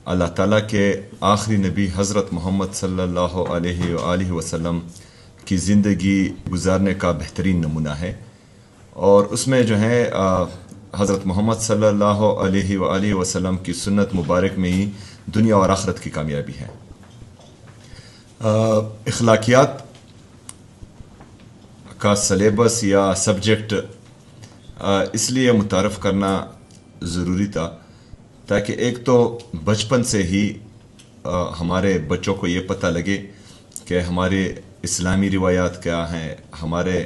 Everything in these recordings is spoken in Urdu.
اللہ تعالیٰ کے آخری نبی حضرت محمد صلی اللہ علیہ وآلہ وسلم کی زندگی گزارنے کا بہترین نمونہ ہے، اور اس میں جو ہے حضرت محمد صلی اللہ علیہ وآلہ وسلم کی سنت مبارک میں ہی دنیا اور آخرت کی کامیابی ہے۔ اخلاقیات کا سلیبس یا سبجیکٹ اس لیے متعارف کرنا ضروری تھا تاکہ ایک تو بچپن سے ہی ہمارے بچوں کو یہ پتہ لگے کہ ہمارے اسلامی روایات کیا ہیں، ہمارے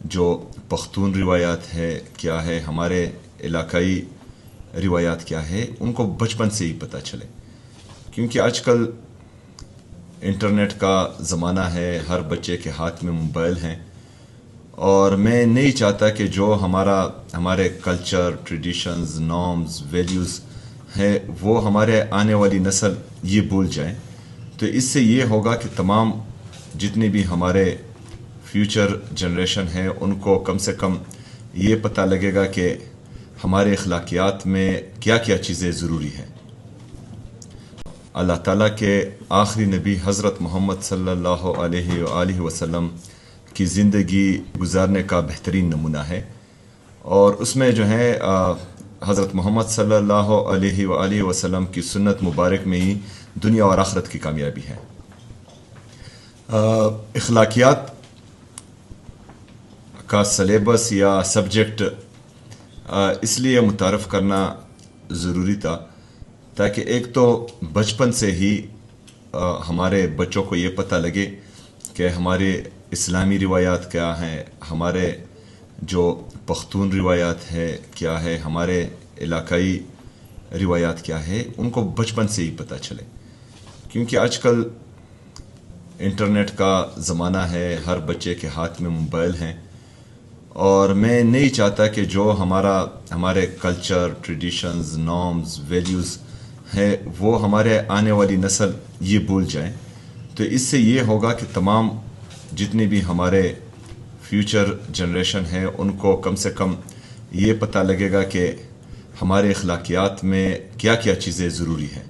جو پختون روایات ہے کیا ہے، ہمارے علاقائی روایات کیا ہے، ان کو بچپن سے ہی پتہ چلے، کیونکہ آج کل انٹرنیٹ کا زمانہ ہے، ہر بچے کے ہاتھ میں موبائل ہیں، اور میں نہیں چاہتا کہ جو ہمارے کلچر، ٹریڈیشنز، نارمز، ویلیوز ہے وہ ہمارے آنے والی نسل یہ بھول جائیں۔ تو اس سے یہ ہوگا کہ تمام جتنی بھی ہمارے فیوچر جنریشن ہے ان کو کم سے کم یہ پتہ لگے گا کہ ہمارے اخلاقیات میں کیا کیا چیزیں ضروری ہیں۔ اللہ تعالیٰ کے آخری نبی حضرت محمد صلی اللہ علیہ وآلہ وسلم کی زندگی گزارنے کا بہترین نمونہ ہے، اور اس میں جو ہے حضرت محمد صلی اللہ علیہ وآلہ وسلم کی سنت مبارک میں ہی دنیا اور آخرت کی کامیابی ہے۔ اخلاقیات کا سلیبس یا سبجیکٹ اس لیے متعارف کرنا ضروری تھا تاکہ ایک تو بچپن سے ہی ہمارے بچوں کو یہ پتہ لگے کہ ہمارے اسلامی روایات کیا ہیں، ہمارے جو پختون روایات ہے کیا ہے، ہمارے علاقائی روایات کیا ہے، ان کو بچپن سے ہی پتہ چلے، کیونکہ آج کل انٹرنیٹ کا زمانہ ہے، ہر بچے کے ہاتھ میں موبائل ہیں، اور میں نہیں چاہتا کہ جو ہمارے کلچر، ٹریڈیشنز، نارمز، ویلیوز ہے وہ ہمارے آنے والی نسل یہ بھول جائیں۔ تو اس سے یہ ہوگا کہ تمام جتنی بھی ہمارے فیوچر جنریشن ہے ان کو کم سے کم یہ پتہ لگے گا کہ ہمارے اخلاقیات میں کیا کیا چیزیں ضروری ہیں۔